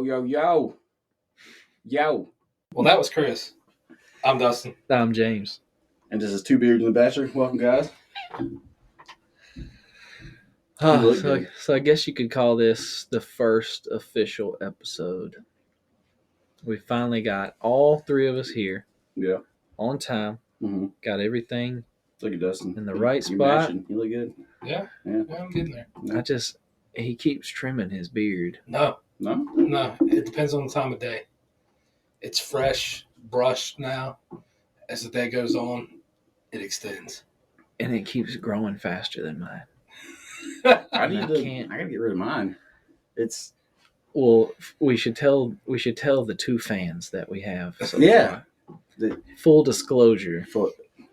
Yo. Well, that was Chris. I'm Dustin. I'm James. And this is Two Beards and a Bachelor. Welcome, guys. So I guess you could call this the first official episode. We finally got all three of us here. Yeah. On time. Mm-hmm. Got everything Look at Dustin. in the right You're spot. matching. You look good. Yeah, I'm getting there. Yeah. He keeps trimming his beard. No. No? It depends on the time of day. It's fresh, brushed now. As the day goes on, it extends. And it keeps growing faster than mine. I gotta get rid of mine. Well, we should tell the two fans that we have. So Yeah. Full disclosure.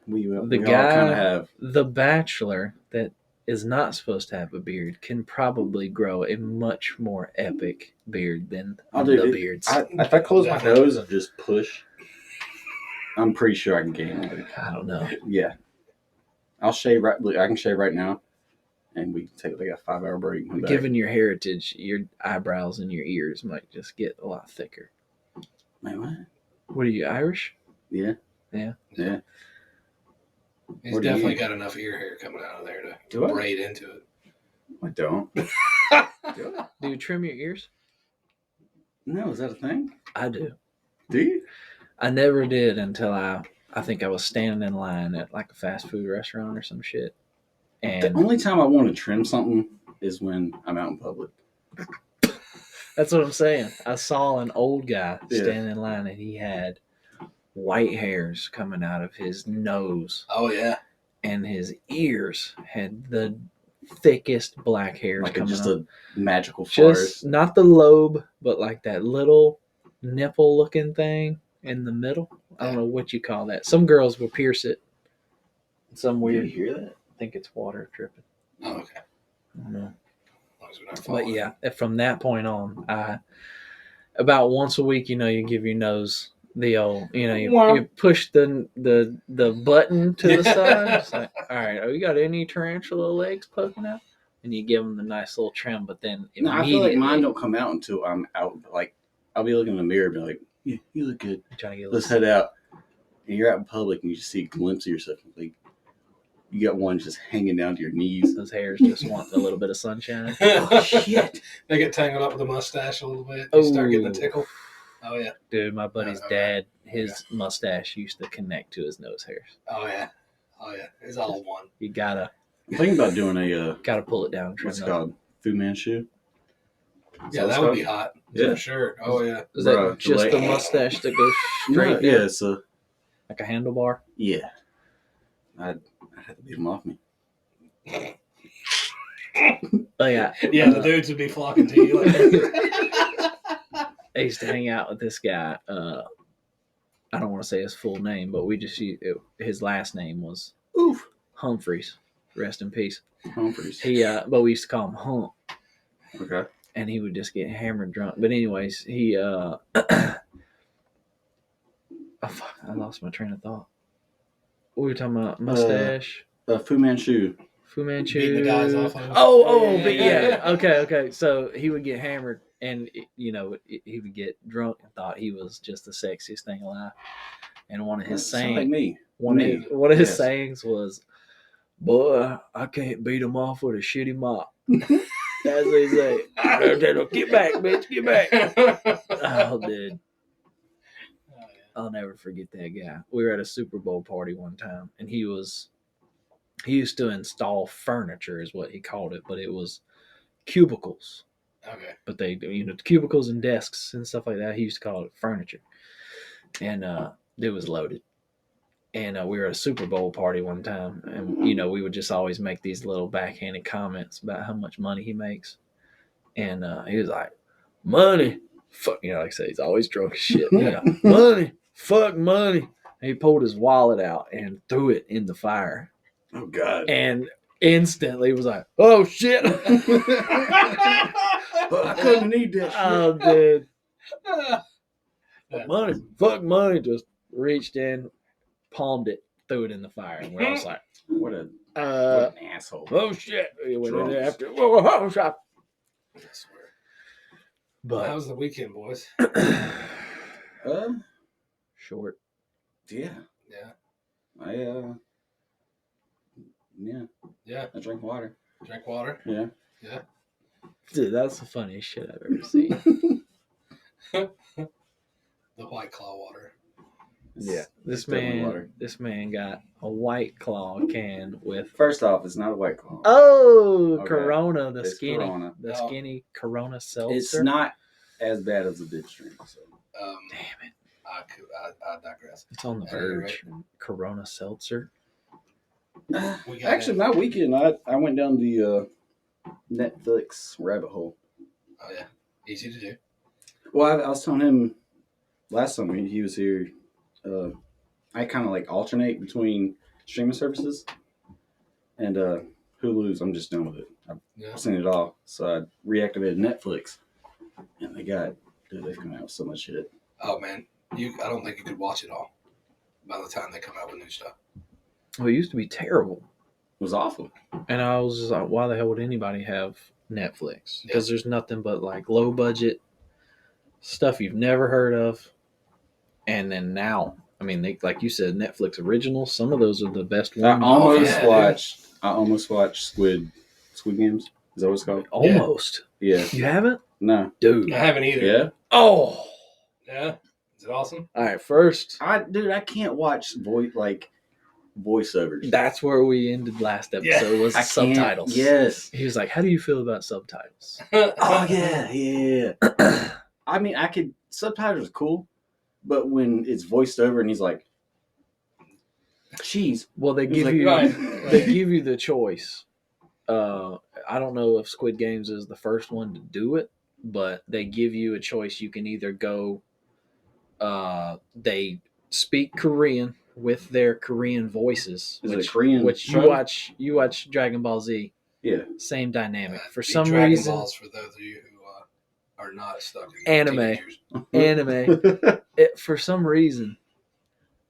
We The all guy, kind of have. the Bachelor that is not supposed to have a beard can probably grow a much more epic beard than beards. If I close my nose and just push, I'm pretty sure I can gain it. I don't know. Yeah. I'll shave right. Look, I can shave right now, and we can take like a 5-hour break. Given your heritage, your eyebrows and your ears might just get a lot thicker. Wait, what? What are you, Irish? Yeah. He's definitely got enough ear hair coming out of there to braid into it. I don't. Do you trim your ears? No, is that a thing? I do. Do you? I never did until I think I was standing in line at like a fast food restaurant or some shit. And The only time I want to trim something is when I'm out in public. that's what I'm saying. I saw an old guy standing in line and he had white hairs coming out of his nose. Oh, yeah. And his ears had the thickest black hairs Like coming just up. a magical forest. Just not the lobe, but like that little nipple looking thing in the middle. I don't know what you call that. Some girls will pierce it. Some weird. You hear that? I think it's water dripping. Oh, okay. I don't know. As long as we're not But falling. yeah, from that point on, about once a week, you give your nose the old, you push the button to the side. It's like, all right, we got any tarantula legs poking out? And you give them the nice little trim, but then No, I feel like mine don't come out until I'm out. Like, I'll be looking in the mirror and be like, yeah, you look good. Let's head out. And you're out in public and you just see a glimpse of yourself. Like, you got one just hanging down to your knees. Those hairs just want a little bit of sunshine. Oh, shit. They get tangled up with the mustache a little bit. You start getting a tickle. Oh, yeah. Dude, my buddy's dad, his mustache used to connect to his nose hairs. Oh, yeah. It's all one. You gotta I'm thinking about doing a, pull it down. what's it called? Fu Manchu? Yeah, that would be hot. Yeah. For sure. Oh, yeah. Is that just the mustache that goes straight down? Yeah, it's like a handlebar? Yeah. I'd have to beat them off me. Oh, yeah. Yeah, the dudes would be flocking to you. I used to hang out with this guy. I don't want to say his full name, but his last name was Humphreys. Rest in peace. Humphreys. But we used to call him Hump. Okay. And he would just get hammered drunk. But anyways, he I lost my train of thought. What were we talking about? Mustache? Fu Manchu. Fu Manchu. Beating the guys off of him. But yeah. Okay. So he would get hammered and, he would get drunk and thought he was just the sexiest thing alive. And one of his sayings, like me. one of his sayings was, "Boy, I can't beat him off with a shitty mop." That's what he say. Get back, bitch, get back. Oh, dude. I'll never forget that guy. We were at a Super Bowl party one time, and he used to install furniture, is what he called it, but it was cubicles. Okay. But they, cubicles and desks and stuff like that. He used to call it furniture, and it was loaded. And we were at a Super Bowl party one time, and we would just always make these little backhanded comments about how much money he makes. And he was like, "Money, fuck," like I say, he's always drunk as shit. Money, fuck money. And he pulled his wallet out and threw it in the fire. Oh God! And instantly was like, "Oh shit!" I couldn't need that shit. Oh, dude. Money, fuck money. Just reached in, palmed it, threw it in the fire, and we're all like, what an asshole. "Oh shit!" He went in there after. I swear. But How was the weekend, boys? short. Yeah. Yeah. I drank water. Drank water. Yeah. Yeah. Dude, that's the funniest shit I've ever seen. The White Claw water. Yeah, It's definitely water. this man got a White Claw can with. First off, it's not a White Claw. Oh, Okay. Corona, the It's skinny, Corona. the skinny Corona seltzer. It's not as bad as a bitch drink. So. Damn it! I digress. It's on the verge. Corona seltzer. Actually, my weekend, I went down the Netflix rabbit hole. Oh yeah, easy to do. Well, I was telling him last time he was here. I kind of like alternate between streaming services and Hulu's. I'm just done with it. I've seen it all, so I reactivated Netflix, and they've come out with so much shit. Oh man, I don't think you could watch it all by the time they come out with new stuff. Well, it used to be terrible. It was awful. And I was just like, why the hell would anybody have Netflix? Because there's nothing but like low budget stuff you've never heard of. And then now, I mean, they, like you said, Netflix originals. Some of those are the best ones. I almost watched Squid Games. Is that what it's called? Almost. Yeah. You haven't? No. Dude. I haven't either. Yeah. Oh. Yeah. Is it awesome? All right. First, I can't watch voiceovers. That's where we ended last episode. Was subtitles. Yes. He was like, "How do you feel about subtitles?" Oh yeah. I mean, subtitles are cool, but when it's voiced over and he's like, "Cheese." Well, they give you the choice. I don't know if Squid Games is the first one to do it, but they give you a choice. You can either go. They speak Korean with their Korean voices, which you watch Dragon Ball Z. Yeah, same dynamic. For Be some Dragon reason, Balls for those of you who are not stuck in anime. For some reason,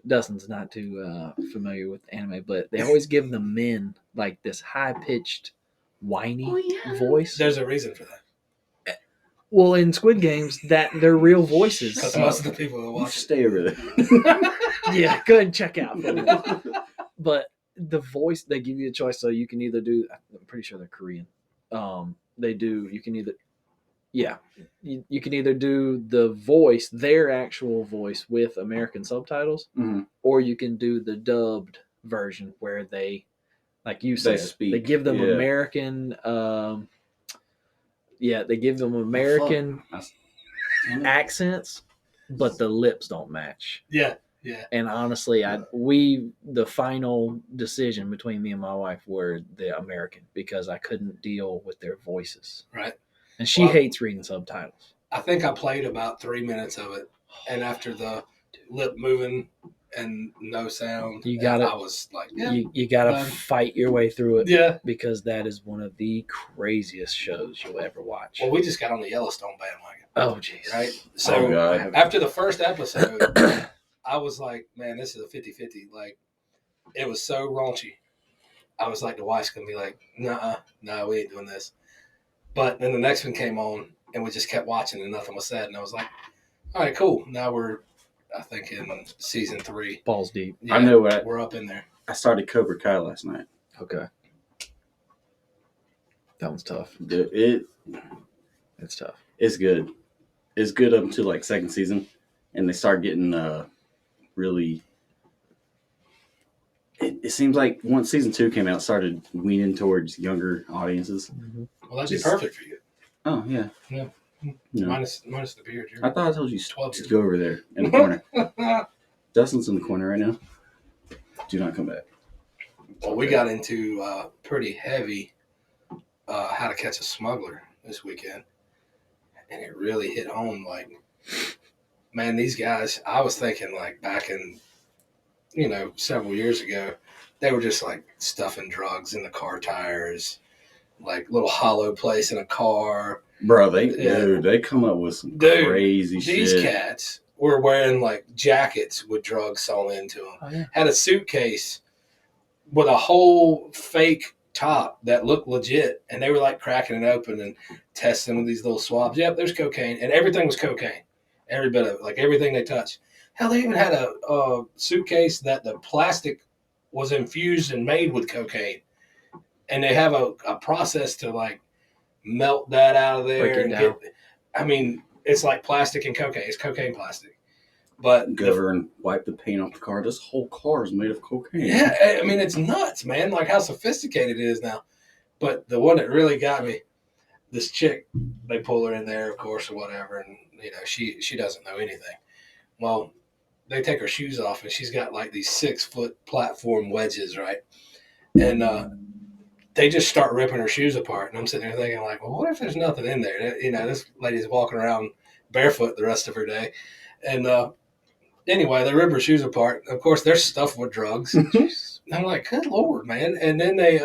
Dustin's not too familiar with anime, but they always give the men like this high pitched, whiny voice. There's a reason for that. Well, in Squid Games, that they're real voices. Because most of the people that watch stay over there. Yeah, go ahead and check out. But the voice, they give you a choice, so you can either do. I'm pretty sure they're Korean. You can either do the voice, their actual voice with American subtitles, or you can do the dubbed version where they, like you said, they give them American. They give them American accents, but the lips don't match. Yeah. And honestly, the final decision between me and my wife were the American because I couldn't deal with their voices. Right. And she hates reading subtitles. I think I played about 3 minutes of it, and after the lip moving and no sound, I was like, you gotta fight your way through it. Yeah. Because that is one of the craziest shows you'll ever watch. Well, we just got on the Yellowstone bandwagon. Oh, jeez. Right? So after the first episode, I was like, man, this is a 50-50. Like, it was so raunchy. I was like, the wife's going to be like, nah, we ain't doing this. But then the next one came on, and we just kept watching, and nothing was said. And I was like, all right, cool. Now we're, I think, in season 3. Balls deep. Yeah, I know what. We're up in there. I started Cobra Kai last night. Okay. That one's tough. It's tough. It's good. It's good up until like second season, and they start getting really. It seems like once season 2 came out, it started weaning towards younger audiences. Mm-hmm. Well, that'd be perfect for you. Oh yeah. Yeah. No. Minus the beard. I thought I told you 12 to go over there in the corner. Dustin's in the corner right now. Do not come back. Well, we got into pretty heavy How to Catch a Smuggler this weekend, and it really hit home. Like, man, these guys, I was thinking like back in, several years ago, they were just like stuffing drugs in the car tires, like little hollow place in a car. Bro, they come up with some crazy shit. These cats were wearing like jackets with drugs sewn into them. Oh, yeah. Had a suitcase with a whole fake top that looked legit, and they were like cracking it open and testing with these little swabs. Yep, there's cocaine, and everything was cocaine, every bit of it, like everything they touched. Hell, they even had a suitcase that the plastic was infused and made with cocaine, and they have a process to like melt that out of there. Break it and down. I mean, it's like plastic and cocaine. It's cocaine plastic. But go over and wipe the paint off the car. This whole car is made of cocaine. Yeah, I mean, it's nuts, man. Like how sophisticated it is now. But the one that really got me, this chick, they pull her in there, of course, or whatever, and she doesn't know anything. Well, they take her shoes off, and she's got like these 6-foot platform wedges, right? And they just start ripping her shoes apart, and I'm sitting there thinking, like, well, what if there's nothing in there? This lady's walking around barefoot the rest of her day, and anyway, they rip her shoes apart. Of course, they're stuffed with drugs. I'm like, good Lord, man. And then they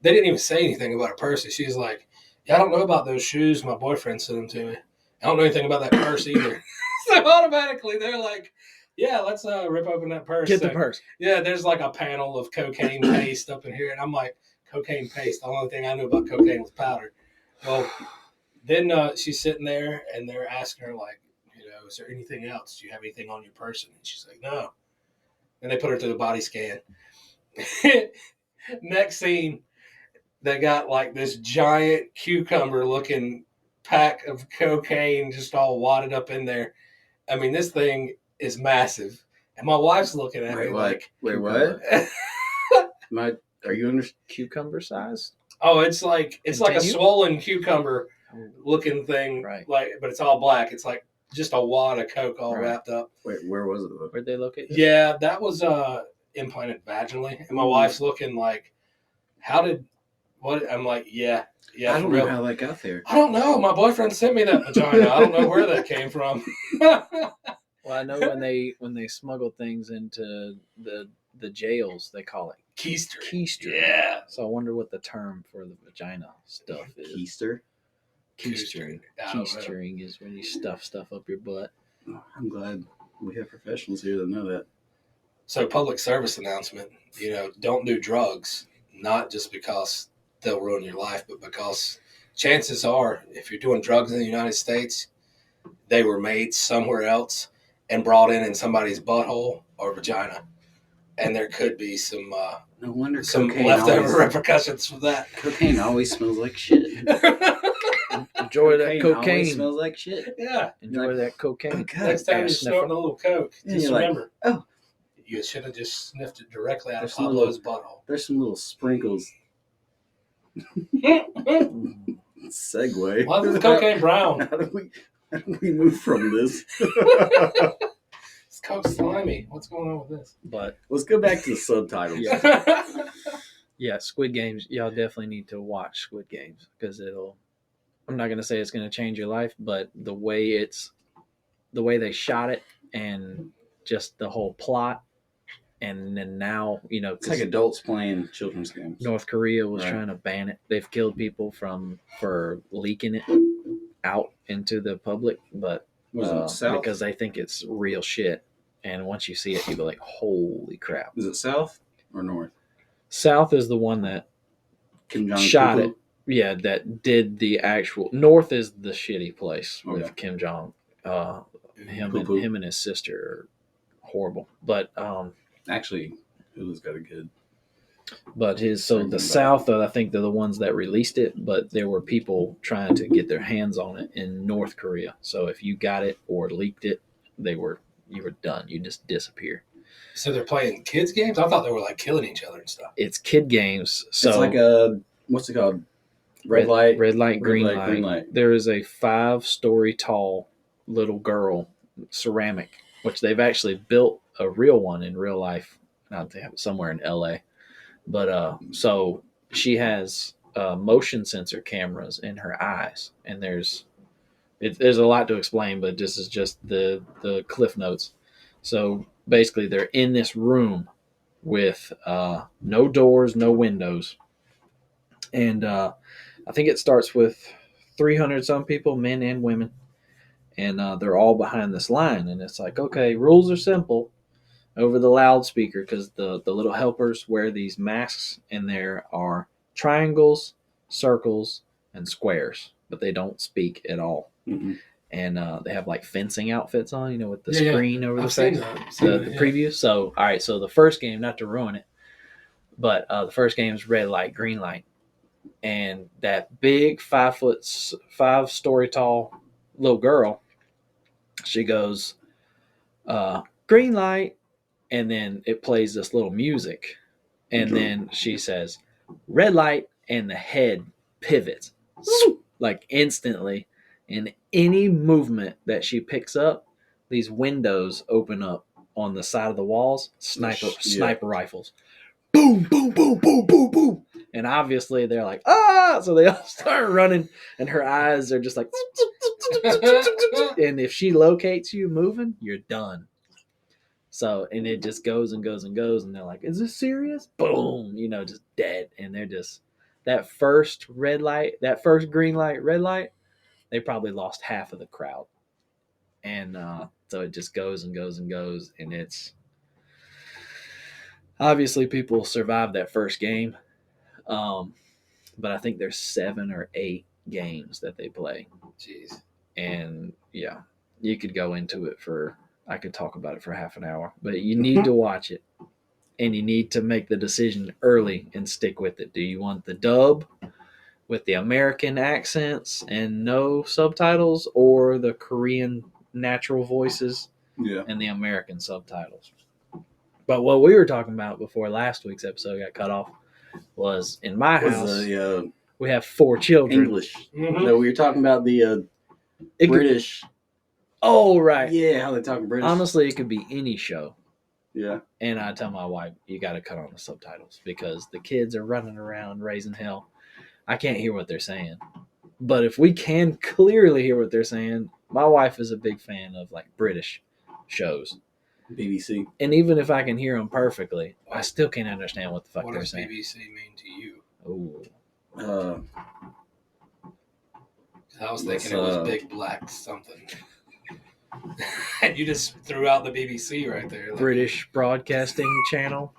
didn't even say anything about her purse. She's like, yeah, I don't know about those shoes. My boyfriend sent them to me. I don't know anything about that purse either. So automatically they're like, yeah, let's rip open that purse. Get the purse. Yeah, there's like a panel of cocaine paste up in here. And I'm like, cocaine paste. The only thing I knew about cocaine was powder. Well, then she's sitting there and they're asking her like, is there anything else? Do you have anything on your person? And she's like, no. And they put her through the body scan. Next scene, they got like this giant cucumber looking pack of cocaine just all wadded up in there. I mean, this thing is massive. And my wife's looking at me like, wait, what? Are you under Cucumber size? Oh, it's like a swollen cucumber looking thing, right? Like, but it's all black. It's like just a wad of coke all wrapped up. Wait, where was it? Where'd they locate this? Yeah, that was implanted vaginally. And my wife's looking like, what? I'm like, yeah. I don't know how that got there. I don't know. My boyfriend sent me that vagina. I don't know where that came from. Well, I know when they smuggle things into the jails, they call it keister. Yeah. So I wonder what the term for the vagina stuff is. Keister? Keistering is when you stuff up your butt. Oh, I'm glad we have professionals here that know that. So, public service announcement, don't do drugs, not just because they'll ruin your life, but because chances are, if you're doing drugs in the United States, they were made somewhere else and brought in somebody's butthole or vagina. And there could be some no wonder some leftover repercussions for that. Cocaine always smells like shit. Enjoy that cocaine. Always smells like shit. Yeah. Enjoy that cocaine. Next time you're snorting a little coke, just remember. Like, oh. You should have just sniffed it directly out of Pablo's butthole. There's some little sprinkles. Segue. Why is the cocaine brown? How do we move from this? It's coke slimy. What's going on with this? But let's go back to the subtitles. Yeah, Squid Games. Y'all definitely need to watch Squid Games because I'm not gonna say it's gonna change your life, but the way they shot it and just the whole plot. And then now, it's like adults playing children's games. North Korea was trying to ban it. They've killed people for leaking it out into the public, but because they think it's real shit. And once you see it, you'll be like, "Holy crap!" Is it South or North? South is the one that Kim Jong shot it. Yeah, that did the actual. North is the shitty place with Kim Jong. Him and his sister are horrible, but actually, Hulu's got a good. But the South, I think they're the ones that released it, but there were people trying to get their hands on it in North Korea. So if you got it or leaked it, you were done. You just disappear. So they're playing kids games? I thought they were like killing each other and stuff. It's kid games. So it's like what's it called? Red light, green light. There is a 5-story tall little girl ceramic, which they've actually built a real one in real life. Now they have it somewhere in LA. But so she has motion sensor cameras in her eyes, and there's a lot to explain, but this is just the cliff notes. So basically, they're in this room with no doors, no windows, and I think it starts with 300 some people, men and women, and they're all behind this line, and it's like, okay, rules are simple. Over the loudspeaker, because the little helpers wear these masks, and there are triangles, circles, and squares, but they don't speak at all. Mm-hmm. And they have like fencing outfits on, you know, with the Yeah, screen over the I've seen face, that. the preview. So, all right, so the first game, not to ruin it, but the first game is red light, green light, and that big 5 story tall little girl, she goes, green light, and then it plays this little music, and then she says, red light, and the head pivots like instantly. And any movement that she picks up, these windows open up on the side of the walls, sniper rifles. Boom, boom, boom, boom, boom, boom. And obviously they're like, ah! So they all start running, and her eyes are just like, and if she locates you moving, you're done. So, and it just goes and goes and goes, and they're like, is this serious? Boom, you know, just dead. And they're just, that first red light, that first green light, red light, they probably lost half of the crowd. And so it just goes and goes and goes, and it's, obviously people survived that first game. But I think there's 7 or 8 games that they play. Jeez. And yeah, you could go into it I could talk about it for half an hour, but you need to watch it, and you need to make the decision early and stick with it. Do you want the dub with the American accents and no subtitles, or the Korean natural voices and the American subtitles? But what we were talking about before last week's episode got cut off was, in my house, we have 4 children. English. Mm-hmm. No, we were talking about the British. Oh, right. Yeah, how they talk British. Honestly, it could be any show. Yeah. And I tell my wife, you got to cut on the subtitles because the kids are running around raising hell. I can't hear what they're saying. But if we can clearly hear what they're saying, my wife is a big fan of like British shows. BBC. And even if I can hear them perfectly, I still can't understand what the fuck they're saying. What does BBC mean to you? Oh. I was thinking it was big black something. And you just threw out the BBC right there. Like, British Broadcasting Channel.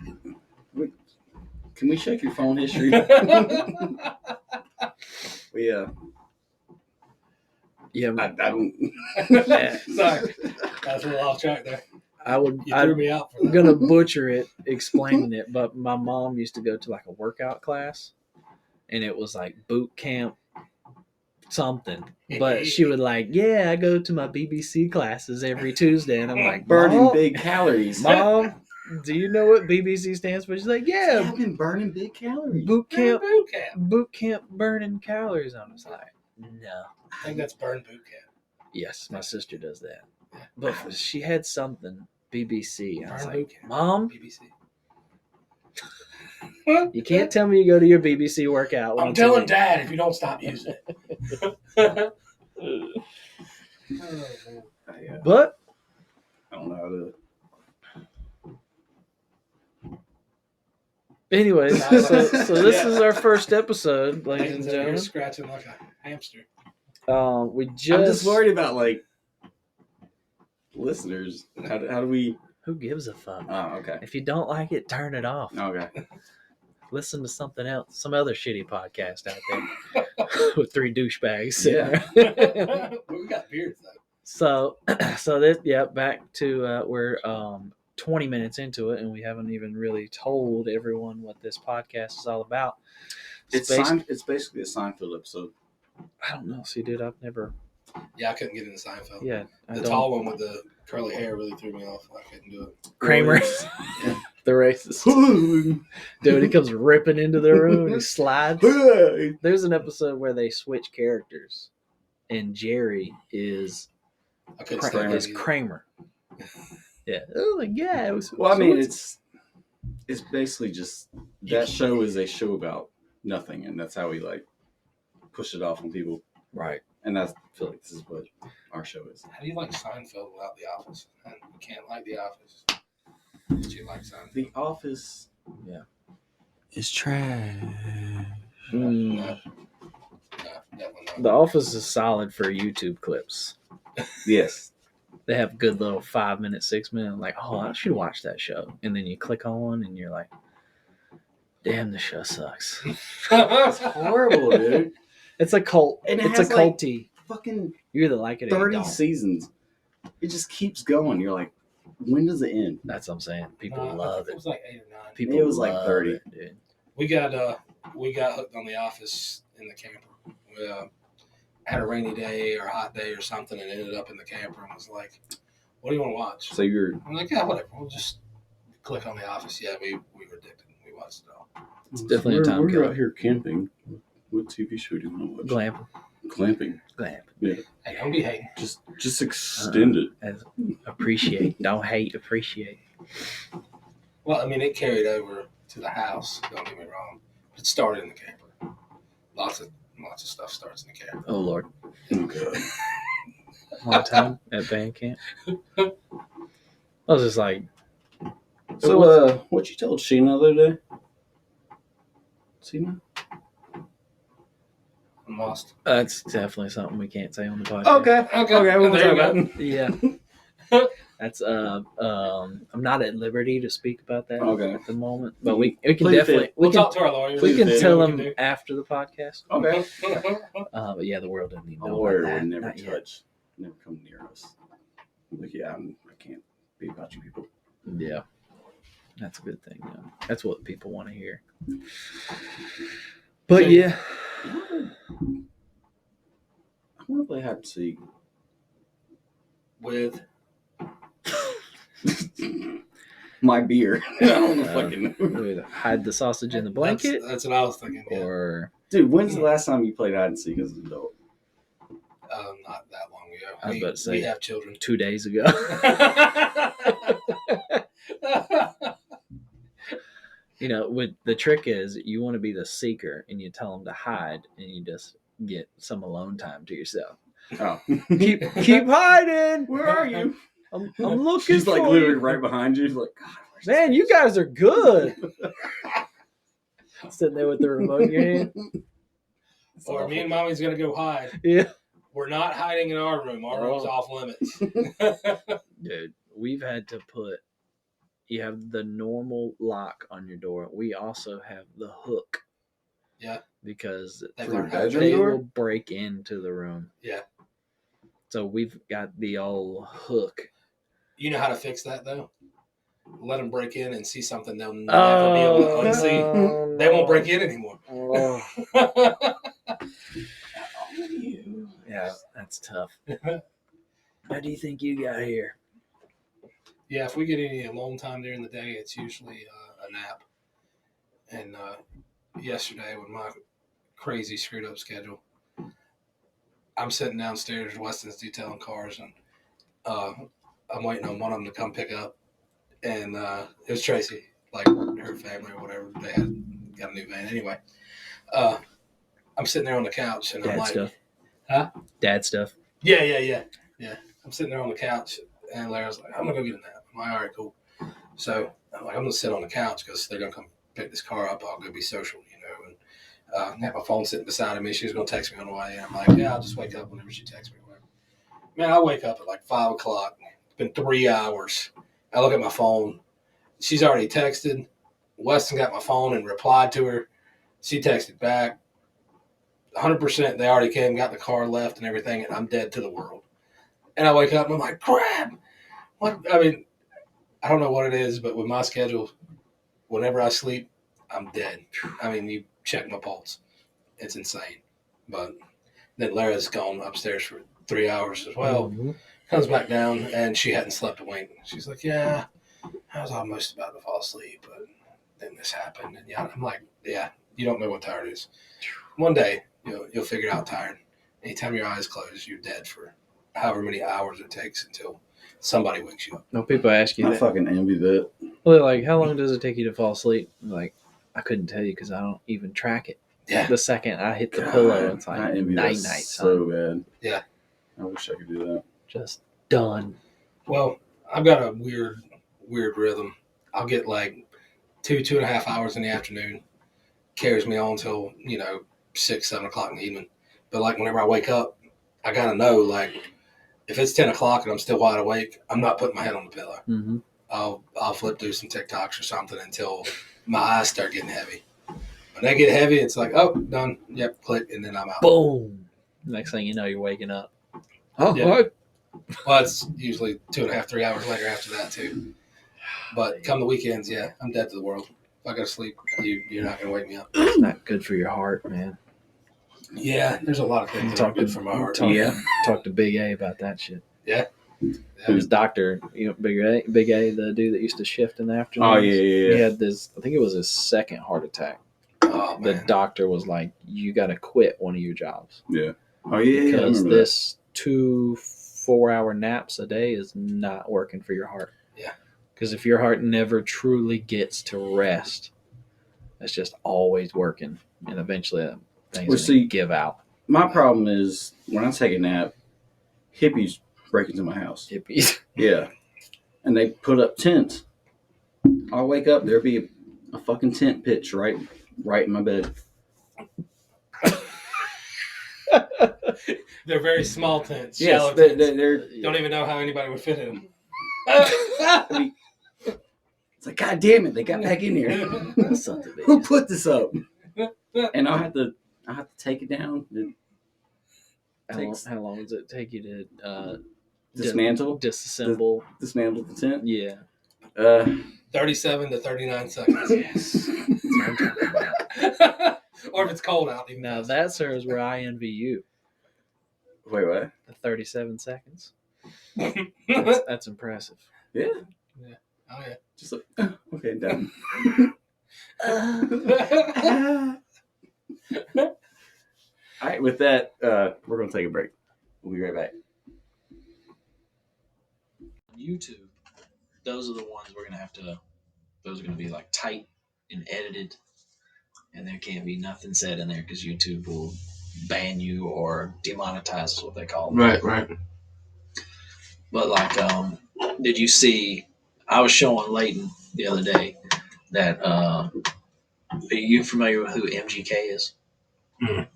Can we check your phone history? Yeah. Yeah, I don't. Sorry, I was a little off track there. You threw me out for that. I'm gonna butcher it explaining it, but my mom used to go to like a workout class, and it was like boot camp something. But she would like, I go to my BBC classes every Tuesday, and I'm like, burning big calories. Mom, do you know what BBC stands for? She's like, yeah, I've been burning big calories. Boot camp burning calories. I was like, no. I think that's burn boot camp. Yes, my sister does that. But she had something, BBC. I was Burn like, boot camp. Mom, BBC. you can't tell me you go to your BBC workout. I'm telling Dad if you don't stop using it. But I don't know how to. anyways, so this is our first episode, ladies and gentlemen. You're scratching like a hamster. I'm just worried about like listeners. How do we? Who gives a fuck? Oh, okay. If you don't like it, turn it off. Okay. Listen to something else, some other shitty podcast out there with 3 douchebags. Yeah. We got beards though. So this, back to we're 20 minutes into it, and we haven't even really told everyone what this podcast is all about. It's basically a Seinfeld episode. I don't know. See, dude, I've never. Yeah, I couldn't get into Seinfeld. Yeah, the tall one with the curly hair really threw me off. I couldn't do it. Kramer, the racist dude. He comes ripping into the room and he slides. There's an episode where they switch characters, and Jerry is Kramer. Yeah. Oh my god. Well, I mean, it's basically just that show is a show about nothing, and that's how we like push it off on people. Right. And I feel like this is what our show is. How do you like Seinfeld without The Office? And you can't like The Office. But you like Seinfeld. The Office, is trash. No, definitely not. The Office is solid for YouTube clips. Yes. They have good little 5 minute, 6 minute, like, oh, I should watch that show. And then you click on and you're like, Damn, the show sucks. It's horrible, dude. It's a cult. And it It's a has, like, culty. Fucking You either like it or you 30 don't. seasons. It just keeps going. You're like, when does it end? That's what I'm saying. People I love think it. It was like 8 or 9. People It was like love 30. it, dude. We got hooked on The Office in the camper. We had a rainy day or a hot day or something, and ended up in the camper and was like, "What do you want to watch?" So you're I'm like, "Yeah, whatever. We'll just click on The Office." Yeah, we were addicted. We watched it all. It's definitely a time we're killer. out here camping. What TV show do you want to watch? Glamping. Glamping. Glamping. Hey, don't be hating. Just extend it. Appreciate. Don't hate. Appreciate. Well, I mean, it carried over to the house. Don't get me wrong. It started in the camper. Lots of stuff starts in the camper. Oh Lord. Oh, God. One time at band camp, I was just like, So, what you told Sheena the other day? Sheena? I'm lost. that's definitely something we can't say on the podcast. Okay. We'll There talk you about it. Yeah. That's I'm not at liberty to speak about that Okay. at the moment, but we can Please definitely do. We'll talk to our lawyers. we can do. tell We them can do. after the podcast. Okay. But yeah, the world doesn't need to A know lawyer about that. would never Not yet. touch, never come near us. Like, yeah, I can't be about you people. Yeah, that's a good thing. Yeah. That's what people want to hear. But So- yeah, I wonder if they had to see. With My beer. I don't know fucking know. we either hide the sausage in the blanket, That's what I was thinking. Yeah. or Dude, when's the last time you played hide and seek as an adult? Not that long ago. I was about to say- we have children. 2 days ago. With the trick is you want to be the seeker, and you tell them to hide, and you just get some alone time to yourself. Oh. Keep hiding. Where are you? I'm looking. She's like for literally you. right behind you. She's like, God, where's Man, this you bitch?" guys are good. Sitting there with the remote in your hand. It's Or awful. me and mommy's gonna go hide. Yeah. We're not hiding in our room. Our room's off limits. Dude, we've had to put. You have the normal lock on your door. We also have the hook. Yeah. Because They For learned your how to bedroom they trade. door? will break into the room. Yeah. So we've got the old hook. You know how to fix that though? Let them break in and see something they'll never be able to unsee. no. They won't break in anymore. Oh, Oh, you. yeah, that's tough. How do you think you got here? Yeah, if we get any alone time during the day, it's usually a nap. And yesterday, with my crazy screwed up schedule, I'm sitting downstairs. Weston's detailing cars, and I'm waiting on one of them to come pick up. And it was Tracy, like her family or whatever. They had got a new van anyway. I'm sitting there on the couch, and I'm Dad like, stuff. Huh? Dad stuff. Yeah. I'm sitting there on the couch, and Larry's like, I'm gonna go get a nap. I'm like, all right, cool. So I'm like, I'm gonna sit on the couch because they're gonna come pick this car up. I'll go be social, And have my phone sitting beside me. She was gonna text me on the way, and I'm like, yeah, I'll just wake up whenever she texts me. Whatever. Man, I wake up at like 5 o'clock. It's been 3 hours. I look at my phone. She's already texted. Weston got my phone and replied to her. She texted back. 100%. They already came, got in the car, left, and everything, and I'm dead to the world. And I wake up and I'm like, crap. What? I mean, I don't know what it is, but with my schedule, whenever I sleep, I'm dead. I mean, you check my pulse. It's insane. But then Lara's gone upstairs for 3 hours as well. Mhm. Comes back down, and she hadn't slept a wink. She's like, yeah, I was almost about to fall asleep, but then this happened. And yeah, I'm like, yeah, you don't know what tired is. One day, you'll figure out tired. Anytime your eyes close, you're dead for however many hours it takes until somebody wakes you up. No, people ask you I that. fucking envy that. Well, they're like, how long does it take you to fall asleep? I'm like, I couldn't tell you because I don't even track it. Yeah. The second I hit the God, pillow, it's I like envy night that night. so bad. Yeah. I wish I could do that. Just done. Well, I've got a weird rhythm. I'll get like 2.5 hours in the afternoon. Carries me on until, 6, 7 o'clock in the evening. But like whenever I wake up, I gotta know, like, if it's 10 o'clock and I'm still wide awake, I'm not putting my head on the pillow. Mm-hmm. I'll flip through some TikToks or something until my eyes start getting heavy. When they get heavy, it's like, oh, done. Yep, click, and then I'm out. Boom. Next thing you know, you're waking up. Oh, Yeah. what? Well, it's usually 2.5, 3 hours later after that, too. But come the weekends, yeah, I'm dead to the world. If I go to sleep, you're not going to wake me up. It's not good for your heart, man. Yeah, there's a lot of things that are good for my heart. Talk to Big A about that shit. Yeah. His doctor, Big A, the dude that used to shift in the afternoon. Oh, yeah. He had this, I think it was his second heart attack. Oh, The man. doctor was like, you got to quit one of your jobs. Yeah. Oh, yeah. Because this 2 4-hour naps a day is not working for your heart. Yeah. Because if your heart never truly gets to rest, it's just always working. And eventually things give out. My problem is when I take a nap, hippies break into my house. Hippies. Yeah. And they put up tents. I'll wake up, there'll be a fucking tent pitch right in my bed. They're very small tents. Yes, Shallow tents. they're Don't even know how anybody would fit in them. I mean, it's like, God damn it, they got back in here. Who put this up? And I'll have to take it down. How long does it take you to disassemble the tent? Yeah. 37 to 39 seconds. Yes. That's what I'm talking about. Or if it's cold out. Even now that, sir, is where I envy you. Wait, what? The 37 seconds. That's impressive. Yeah. Yeah. Oh, yeah. Just like, okay, done. All right, with that, we're going to take a break. We'll be right back. YouTube, those are the ones we're going to those are going to be like tight and edited, and there can't be nothing said in there because YouTube will ban you or demonetize is what they call it. Right. But like, did you see, I was showing Layton the other day that, are you familiar with who Mgk is?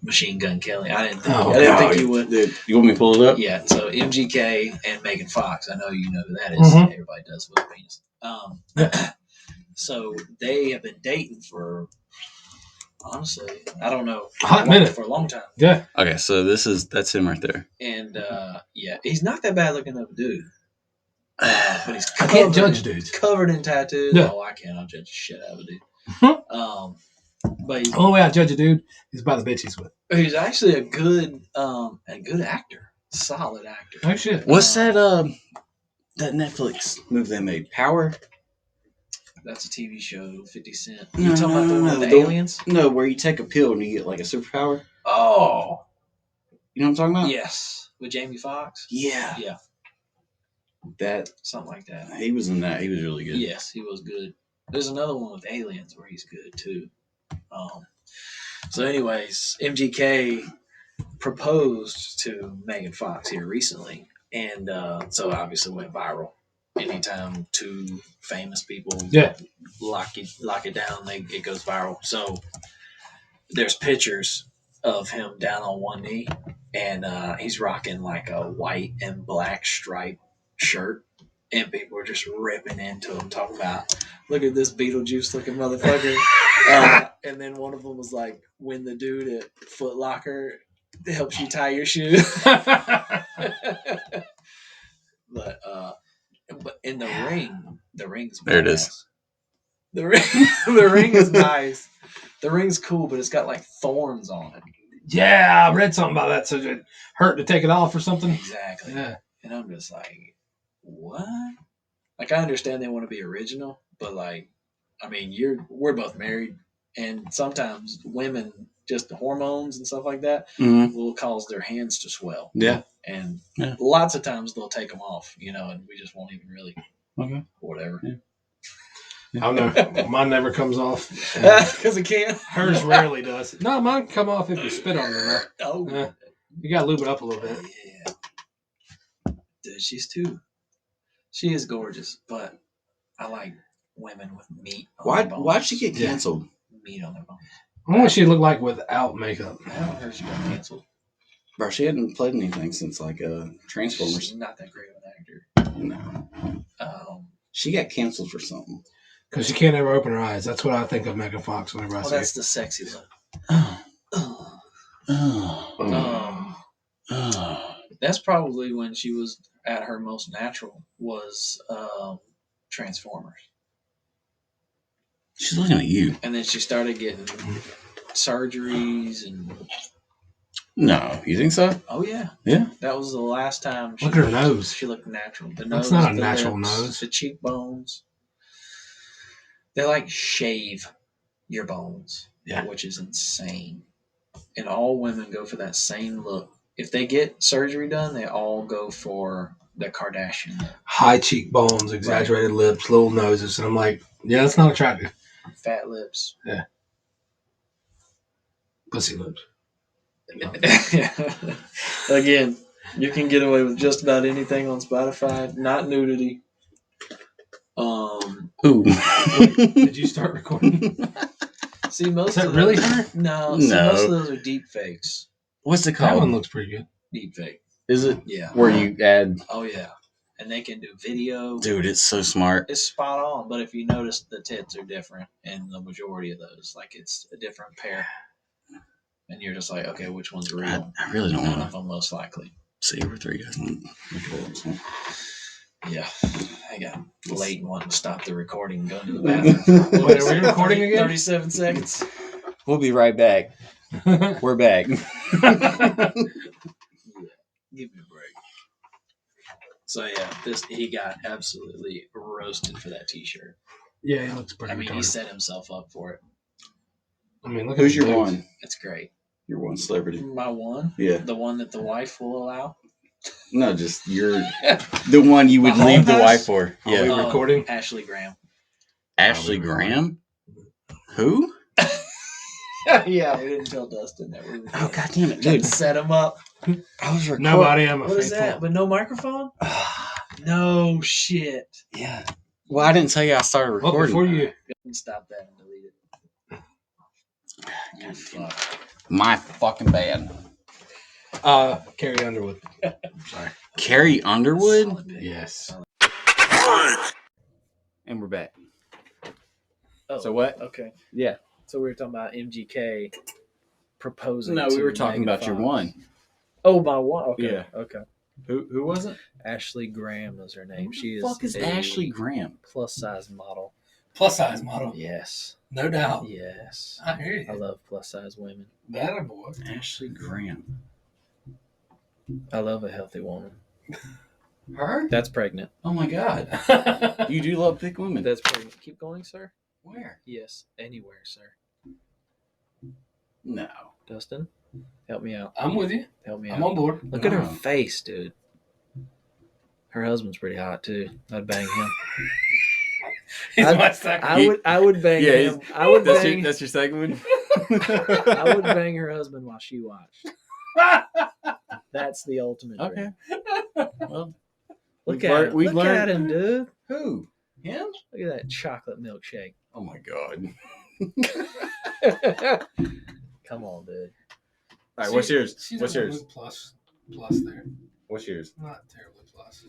Machine Gun Kelly. I didn't think you would. Dude, you want me to pull it up? Yeah, so MGK and Megan Fox. I know you know who that is. Everybody does with a penis. So they have been dating for, honestly, I don't know, for a long time. Yeah. Okay, so that's him right there. And yeah, he's not that bad looking of a dude. But he's I can't judge dudes. Covered in tattoos. Yeah. Oh, I can't. I'll judge the shit out of a dude. But The only way I judge a dude is by the bitch he's with. he's actually a good actor. Solid actor. Oh, shit. What's that Netflix movie they made? Power? That's a TV show, 50 Cent. No, You talking about the one with the aliens? No, where you take a pill and you get like a superpower. Oh. You know what I'm talking about? Yes. With Jamie Foxx? Yeah. Yeah. That Something like that. he was in that. He was really good. Yes, he was good. There's another one with aliens where he's good too. So anyways, MGK proposed to Megan Fox here recently. And so obviously went viral. Anytime two famous people lock it down, it goes viral. So there's pictures of him down on one knee, and he's rocking like a white and black striped shirt, and people are just ripping into him, talking about, look at this Beetlejuice looking motherfucker. And then one of them was like, when the dude at Foot Locker helps you tie your shoe. But in the ring's There it is. The ring is nice. The ring's cool, but it's got like thorns on it. Yeah, I read something about that. So it hurt to take it off or something. Exactly. Yeah. And I'm just like, what? Like, I understand they want to be original, but like, I mean, we're both married, and sometimes women, just the hormones and stuff like that, will cause their hands to swell. Yeah. And lots of times they'll take them off, and we just won't even really, whatever. Yeah. I don't know. Mine never comes off. Because it can't. Hers rarely does. No, mine come off if you spit on it. Oh. You got to lube it up a little bit. Yeah. Dude, she is gorgeous, but I like women with meat on their bones. Why'd she get canceled? Meat on their bones. I wonder what she looked like without makeup. I haven't heard she got canceled. Bro, she hadn't played anything since like Transformers. She's not that great of an actor. No. She got canceled for something. Because she can't ever open her eyes. That's what I think of Megan Fox whenever I see that's the sexy look. That's probably when she was at her most natural, was Transformers. She's looking at you. And then she started getting surgeries and... No, you think so? Oh, yeah. Yeah? That was the last time Look at her nose. She looked natural. The That's nose, not a the natural lips, nose. the cheekbones. They like shave your bones, which is insane. And all women go for that same look. If they get surgery done, they all go for the Kardashian look. High cheekbones, exaggerated lips, little noses. And I'm like, yeah, that's not attractive. Fat lips. Yeah. Pussy lips. Again, you can get away with just about anything on Spotify. Not nudity. Ooh. Did you start recording? See, most Is that of really those, her? No. No. See, most of those are deep fakes. What's it That called? one looks pretty good. Deep fake. Is it? Yeah. Where you add... Oh, yeah. And they can do video. Dude, it's so smart. It's spot on. But if you notice, the tits are different in the majority of those. Like, it's a different pair. And you're just like, okay, which one's real? I really don't None want of them, most likely. to see where 3 guys look at it. Yeah. I got late and wanting to stop the recording and go to the bathroom. Wait, are we recording again? 37 seconds. We'll be right back. We're back. Yeah. Give me a break. So yeah, he got absolutely roasted for that T-shirt. Yeah, he looks pretty I mean, retarded. he set himself up for it. I mean, look Who's at your one? It's great. Your one celebrity. My one? Yeah. The one that the wife will allow? No, just the one you would leave the wife for. Are we Yeah. recording? Ashley Graham. Ashley Graham? Who? Yeah, we didn't tell Dustin that we were. Oh, God damn it, Dude, dude. set him up. I was recording. Nobody, I'm a What is faithful. that? But no microphone? No shit. Yeah. Well, I didn't tell you I started Well, recording. before you... Go and stop that and delete it. Fuck. My fucking bad. Carrie Underwood. Sorry. Carrie Underwood? Solid pick. Yes. And we're back. Oh, So what? Okay. Yeah. So we were talking about MGK proposing. No, to we were talking Megan about your Fox. one. Oh, my one. Okay. Yeah. Okay. Who was it? Ashley Graham was her name. Who She the fuck is a Ashley Graham? plus size model. Plus size model. Yes. No doubt. Yes. I hear you. I love plus size women. That a boy. Ashley Graham. I love a healthy woman. Her? That's pregnant. Oh my God. You do love big women. That's pregnant. Keep going, sir. Where? Yes. Anywhere, sir. No. Dustin, help me out. I'm with you. Help me I'm out. on board. Look at her No. face, dude. Her husband's pretty hot too. I'd bang him. He's I- my second. I would bang Yeah, him. I would bang. That's your second one? I would bang her husband while she watched. That's the ultimate. Okay. Dream. Well, Look We've at learned- him. we've Look at learned- him, dude. who? Him? Look at that chocolate milkshake. Oh my God. Come on, dude. All right, what's yours? She's What's a yours? good plus there. What's yours? Not terribly plus.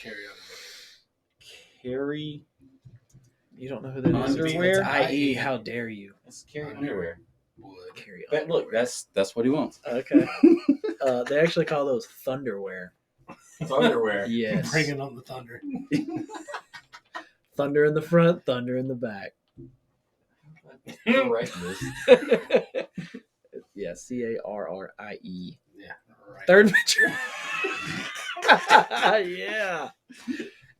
Carrie Underwood. Carrie. You don't know who that is? Underwear? It's IE. How dare you? That's Carrie Underwear. Would. Carrie But look, Underwear. that's what he wants. Okay. They actually call those thunderwear. Underwear. Yes. Bringing on the thunder. Thunder in the front, thunder in the back. Right. This. Yeah, CARRIE. Yeah. Right. Third picture. Yeah.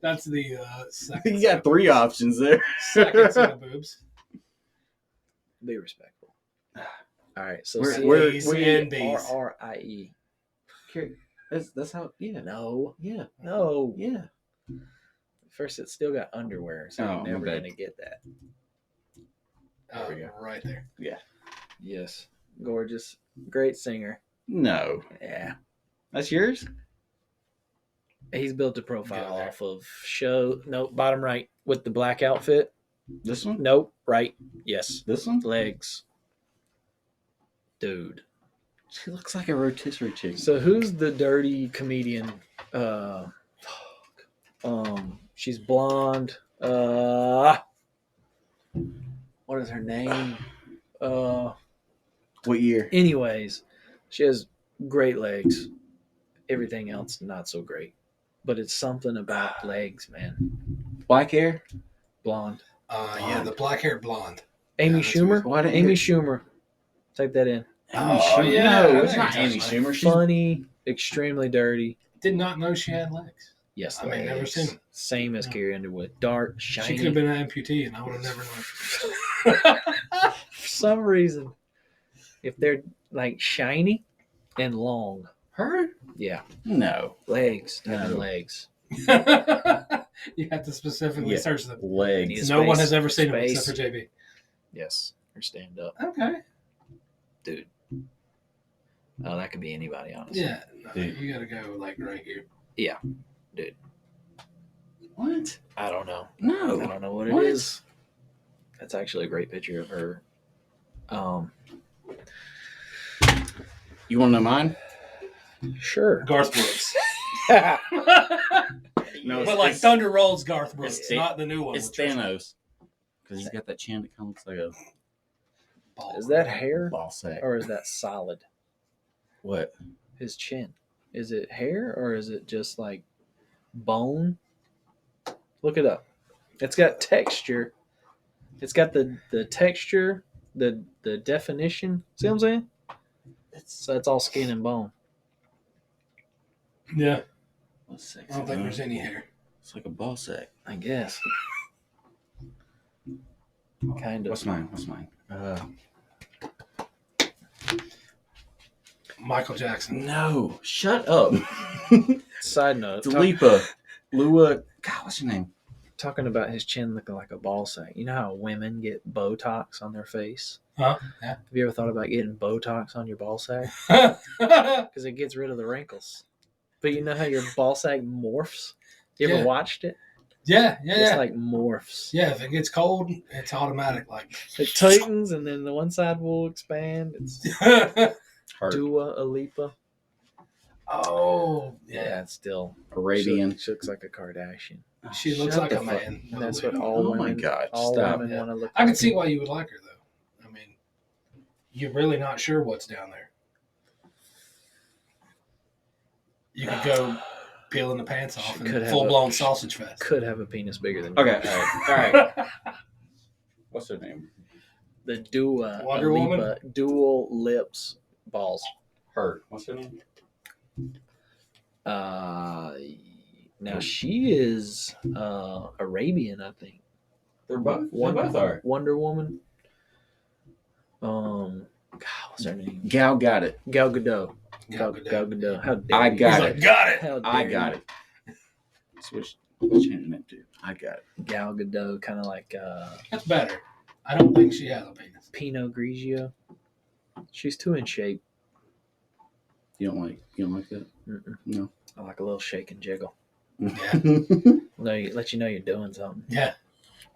That's the second. You got 3 options there. Second set of boobs. Be respectful. All right, so We're- CARRIE. Carrie, that's how. Yeah. No, Yeah. no. Yeah. First, it's still got underwear, so Oh, you're my never bad. gonna get that. There we go. Right there. Yes, gorgeous, great singer. No. Yeah, That's yours? he's built a profile Go there. off of show. Nope, bottom right with the black outfit. This one? Nope, right. Yes, This one? legs. Dude. She looks like a rotisserie chicken. So who's the dirty comedian? She's blonde. What is her name? What year? Anyways, she has great legs. Everything else not so great, but it's something about legs, man. Black hair? Blonde. Yeah, the black-haired blonde. Amy that's Schumer. Why didn't Amy you- Schumer. Type that in. Amy Oh, Schumer? yeah, No, I it's think not that's Amy right. Schumer. She's Funny, extremely dirty. Did not know she had legs. Yes, I mean, never seen legs. it. Same as No. Carrie Underwood. Dark, She shiny. could have been an amputee, and I would have never known. For some reason, if they're like shiny and long, her? yeah, No. legs, type in No. legs. You have to specifically Yeah. search them. Legs. No one Space. has ever seen them Space. except for JB. Yes, or stand up, Okay. dude. Oh, that could be anybody, honestly. Yeah. No, Dude. you got to go like right here. What? I don't know. No. I don't know what it What? is. That's actually a great picture of her. You want to know mine? Sure. Garth Brooks. No, But like Thunder Rolls Garth Brooks, it's- not the new one. It's with Tristan. Thanos. Because he's got that chin that kind of looks like a Ball. Is that hair ball sack. or is that solid? What? His chin. Is it hair or is it just like bone? Look it up. It's got texture. It's got the texture, the definition. See what I'm saying? So it's all skin and bone. Yeah. What's sexy? I don't think there's any hair. It's like a ball sack. I guess. Kind of. What's mine? Michael Jackson. No. Shut up. Side note. Lua. God, what's your name? Talking about his chin looking like a ball sack. You know how women get Botox on their face? Huh? Yeah. Have you ever thought about getting Botox on your ball sack? Because it gets rid of the wrinkles. But you know how your ball sack morphs? You ever Yeah. watched it? yeah. It's like morphs. Yeah, if it gets cold, it's automatic. Like It tightens and then the one side will expand. It's Heart. Dua Lipa. oh Yeah, it's still Arabian. She looks like a Kardashian. she looks Shut like the a fuck- man. And that's what No, all Oh women. my God, All stop. women Yeah. want to look. I like. can see why you would like her though. I mean, you're really not sure what's down there. You could go peeling the pants off She could and have full blown a- sausage fest. Could have a penis bigger than Okay. yours. All right. What's her name? The Dua Wonder Woman? Lipa dual lips balls. Her. What's her name? Now she is Arabian, I think. They're both. Wonder, They both are. Wonder Woman. God, what's her name? Gal got it. Gal Gadot. Gal Gal Gadot. Gadot. How dare I you. got He's it. like, got it. How I dare got you. it. Switch changing it to. I got it. Gal Gadot, kind of like That's better. I don't think she has a penis. Pinot Grigio. She's too in shape. You don't like that? Mm-mm. No. I like a little shake and jiggle. Yeah. Let you know you're doing something. Yeah.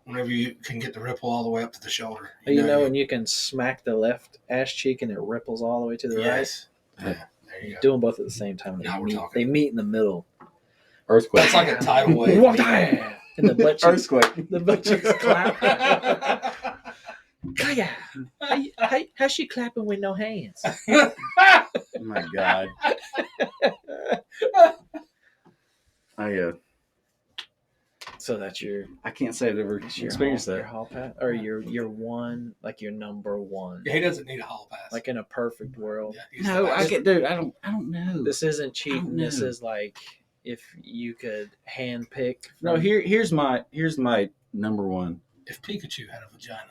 Whenever you can get the ripple all the way up to the shoulder. You know, when you can smack the left ass cheek and it ripples all the way to the Yes. right. Yeah. There you You're go. doing both at the same time. Now we're meet, talking. they meet in the middle. Earthquake. That's like a tidal wave. And the butt cheeks, Earthquake. the butt cheeks clap. Kaya, how's she clapping with no hands? Oh my God. So that's your I can't say I've ever experienced your that. hall pass, or your one, like your number one, Yeah, he doesn't need a hall pass. like in a perfect world. Yeah, he's the No, best. dude. I don't know. This isn't cheating. know. This is like if you could hand pick. No, from- here's my number one. If Pikachu had a vagina.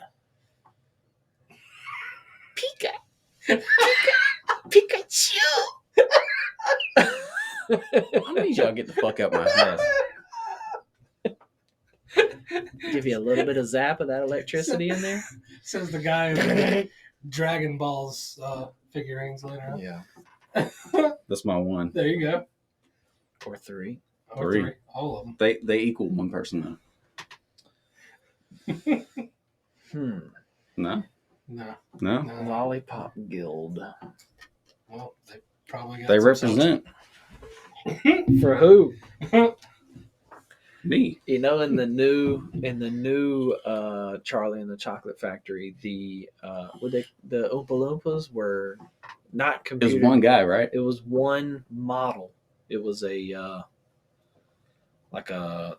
Pikachu. I need y'all to get the fuck out my house. Give you a little bit of zap of that electricity in there. Says the guy who Dragon Balls figurines later on. Yeah, That's my one. There you go. or three. Or Three. three. All of them. They equal one person though. No, No. no. No. Lollipop Guild. Well, they probably got They some represent. For who? Me. You know, in the new Charlie and the Chocolate Factory, the the Oompa Loompas were not It computer. was one guy, right? It was one model. It was a like a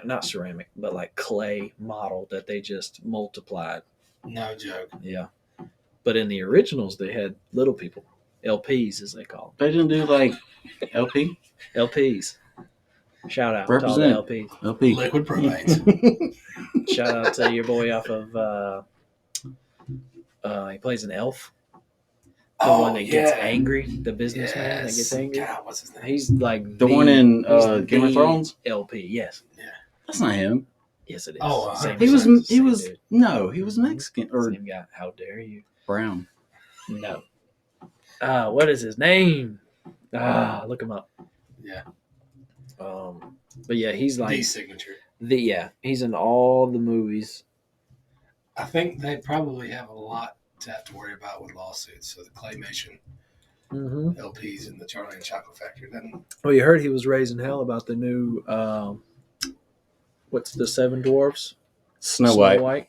not ceramic, but like clay model that they just multiplied. No joke. Yeah. But in the originals, they had little people, LPs as they call They didn't do like LP. them. LPs. Shout out Represent. to all the LPs. LP. Liquid promates. Shout out to your boy off of. He plays an elf. The one that gets angry, the businessman that gets angry. God, what's his name? He's like The one in Game of Thrones. LP, yes. Yeah. That's not him. Yes, it is. Oh, He was dude. no, he was Mexican or Same guy. How dare you? brown. No. What is his name? Look him up. Yeah. But yeah, he's like the signature. He's in all the movies. I think they probably have a lot to have to worry about with lawsuits. So the claymation LPs in the Charlie and Chocolate Factory. Then, Well, you heard he was raising hell about the new what's the Seven Dwarfs? Snow White.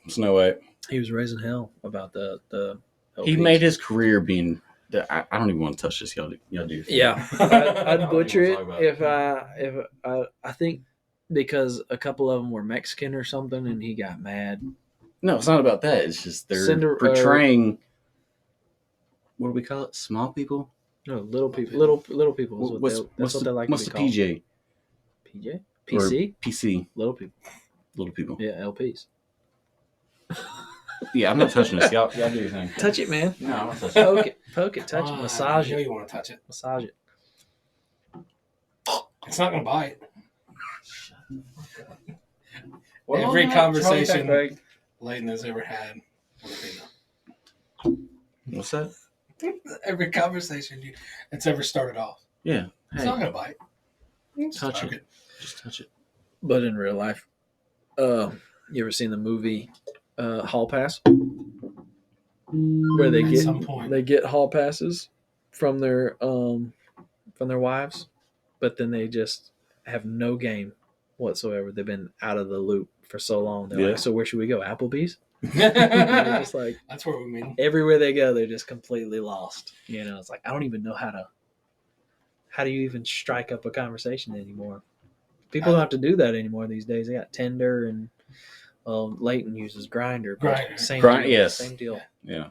He was raising hell about the LPs. He made his career being. I don't even want to touch this. Y'all do. Yeah, I'd butcher it if I think because a couple of them were Mexican or something, and he got mad. No, it's not about that. It's just they're portraying. What do we call it? Small people. No, little people. Little people. What's what they like. What's to the be called. PJ? PJ? PC? Or PC. Little people. Little people. Yeah, LPs. Yeah, I'm not touching this. Y'all do your thing. Touch it, man. No, I'm not touching it. Poke it, touch it, massage I know it. you want to touch it. Massage it. It's not going to bite. Well, Every conversation Craig. Layton has ever had with a female. What's that? Every conversation it's ever started off. Yeah. It's Hey, not going to bite. touch Smoke it. Just touch it. But in real life, you ever seen the movie Hall Pass? Where they At get some point. they get hall passes from their wives, but then they just have no game whatsoever. They've been out of the loop for so long. They're like, so where should we go? Applebee's? They're just like That's what we mean. everywhere they go, they're just completely lost. You know, it's like I don't even know how do you even strike up a conversation anymore? People don't have to do that anymore these days. They got Tinder and Layton uses Grindr. Same deal. Yes. Same deal. Yeah.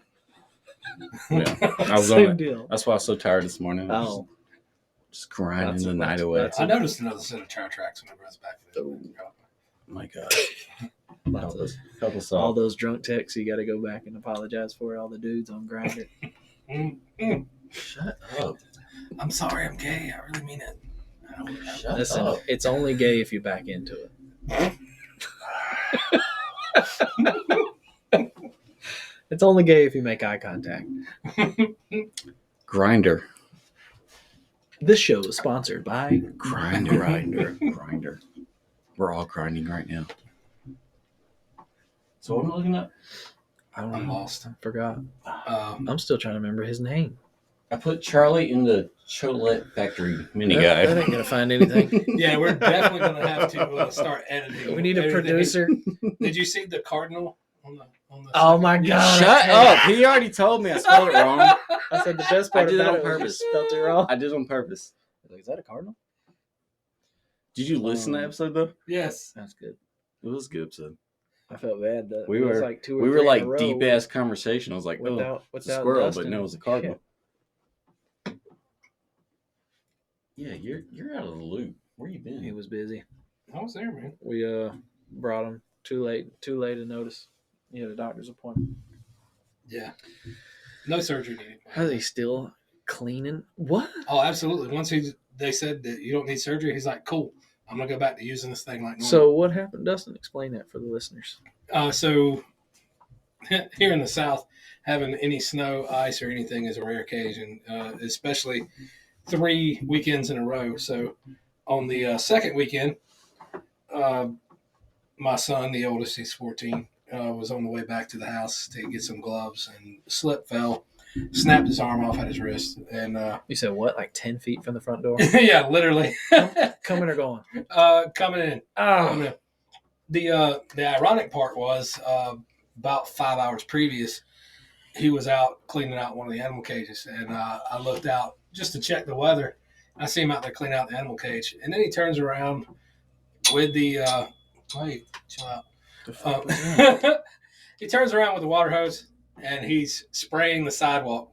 Yeah. I was Same on it. deal. That's why I was so tired this morning. Oh, Just grinding the night away. I noticed another set of tire tracks whenever I was back there. Oh. My God. lots of, Couple all songs. those drunk texts you got to go back and apologize for. All the dudes on Grindr. Shut up. I'm sorry, I'm gay. I really mean it. Shut Listen, up. it's only gay if you back into it. It's only gay if you make eye contact. Grinder. This show is sponsored by Grinder. We're all grinding right now. So what am I looking at? I don't I'm know. lost. I forgot. Um, I'm still trying to remember his name. I put Charlie in the Chocolate Factory mini That guide. ain't gonna find anything. yeah, we're definitely going to have to start editing. We need a everything. producer. Did you see the cardinal on the Oh my God! Shut up! He already told me I spelled it wrong. I said the best part I did it about on it was purpose. you spelled it wrong. I did it on purpose. Like, is that a cardinal? Did you listen to that episode though? Yes. That's good. It was a good episode. I felt bad that We it was were- like two or We three were in like a row deep ass conversation. I was like, without it's a squirrel, Dustin. but no, it was a cardinal. Yeah, you're out of the loop. Where you been? He was busy. I was there, man. We brought him too late to notice. He had a doctor's appointment. Yeah. No surgery needed. Are they still cleaning? What? Oh, absolutely. Once they said that you don't need surgery, he's like, cool. I'm going to go back to using this thing like normal. So what happened, Dustin? Explain that for the listeners. So here in the South, having any snow, ice, or anything is a rare occasion, especially 3 weekends in a row. So on the second weekend, my son, the oldest, he's 14, was on the way back to the house to get some gloves and slip fell snapped his arm off at his wrist. And You said what? Like 10 feet from the front door? yeah, literally. Coming or going? Coming in. Oh. The ironic part was about 5 hours previous, he was out cleaning out one of the animal cages, and I looked out just to check the weather. I see him out there cleaning out the animal cage, and then he turns around with the wait, chill out. He turns around with the water hose, and he's spraying the sidewalk.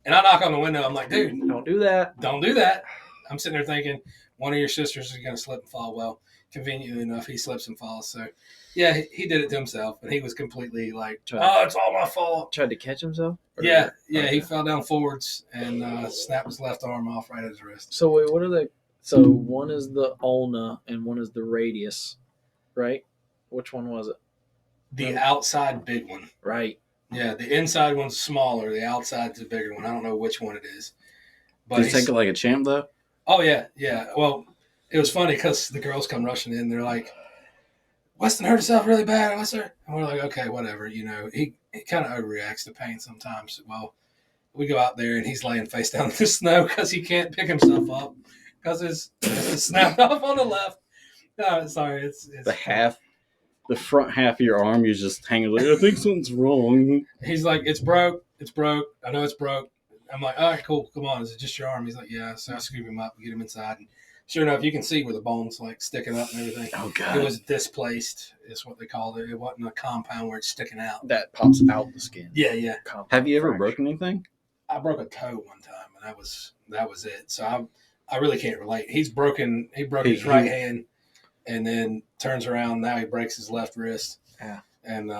And I knock on the window. I'm like, dude, don't do that. Don't do that. I'm sitting there thinking, one of your sisters is going to slip and fall. Well, conveniently enough, he slips and falls. So, yeah, he did it to himself, and he was completely like, it's all my fault. Tried to catch himself? Yeah, okay. He fell down forwards and snapped his left arm off right at his wrist. So, wait, what are they? So, one is the ulna and one is the radius, right? Which one was it? The outside big one. Right. Yeah, the inside one's smaller. The outside's the bigger one. I don't know which one it is. But did he take it like a champ, though? Oh, yeah. Well, it was funny because the girls come rushing in. They're like, Weston hurt himself really bad, Weston. And we're like, okay, whatever. You know, he kind of overreacts to pain sometimes. Well, we go out there, and he's laying face down in the snow because he can't pick himself up because his snapped off on the left. No, sorry. It's the front half of your arm, you're just hanging like, I think something's wrong. He's like, it's broke. It's broke. I know it's broke. I'm like, all right, cool. Come on. Is it just your arm? He's like, yeah. So I scoop him up, get him inside. And sure enough, you can see where the bone's like sticking up and everything. Oh, God. It was displaced, is what they called it. It wasn't a compound where it's sticking out. That pops out the skin. Yeah. Have you ever broken anything? I broke a toe one time, and that was it. So I really can't relate. He broke his right hand, and then turns around. Now he breaks his left wrist. Yeah. And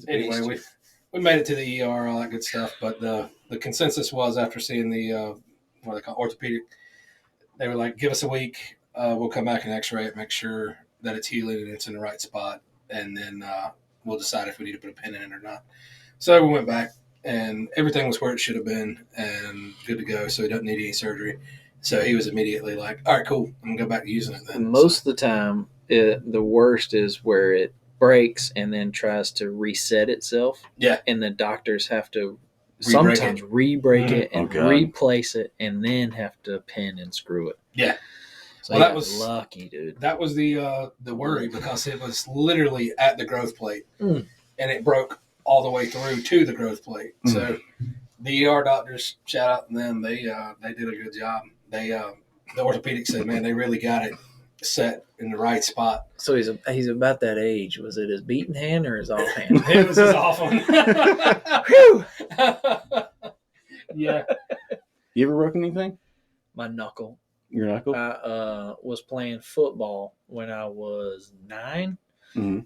anyway, we made it to the ER, all that good stuff. But the consensus was after seeing the what they call orthopedic, they were like, give us a week. We'll come back and X-ray it, make sure that it's healing and it's in the right spot, and then we'll decide if we need to put a pin in it or not. So we went back, and everything was where it should have been and good to go. So he doesn't need any surgery. So he was immediately like, all right, cool. I'm going to go back to using it then. Most of the time, the worst is where it breaks and then tries to reset itself. Yeah. And the doctors have to sometimes re-break it and replace it and then have to pin and screw it. Yeah. So that was lucky, dude. That was the worry because it was literally at the growth plate and it broke all the way through to the growth plate. So the ER doctors, shout out to them, they did a good job. The orthopedic said, man, they really got it set in the right spot. So he's about that age. Was it his beating hand or his off hand? It was his off one. Yeah. You ever broken anything? My knuckle. Your knuckle? I was playing football when I was 9,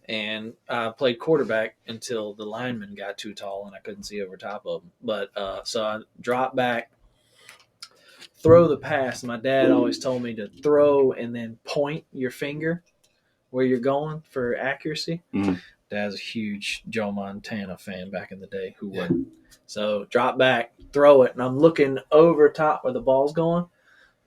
and I played quarterback until the lineman got too tall and I couldn't see over top of him. But so I dropped back, throw the pass. My dad always told me to throw and then point your finger where you're going for accuracy. Dad's a huge Joe Montana fan back in the day. Who wouldn't? So drop back, throw it, and I'm looking over top where the ball's going.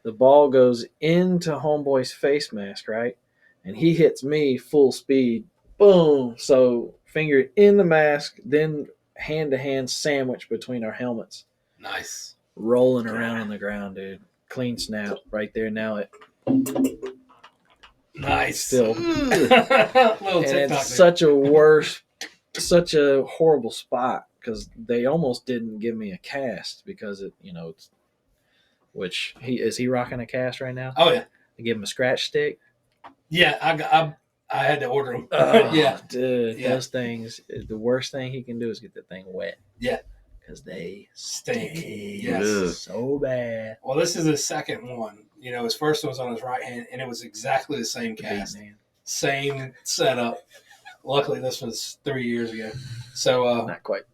The ball goes into homeboy's face mask, right? And he hits me full speed. Boom. So finger in the mask, then hand-to-hand sandwich between our helmets. Nice. Rolling around on the ground, dude. Clean snap right there. Now it. Nice. Still. Little and it's such a horrible spot because they almost didn't give me a cast because it's. Which is he rocking a cast right now? Oh yeah. They give him a scratch stick. Yeah, I had to order them. Oh, yeah, dude, those things. The worst thing he can do is get the thing wet. Yeah, because they stink. Yes, so bad. Well, this is his second one. His first one was on his right hand, and it was exactly the same cast, same setup. Luckily, this was 3 years ago, so not quite.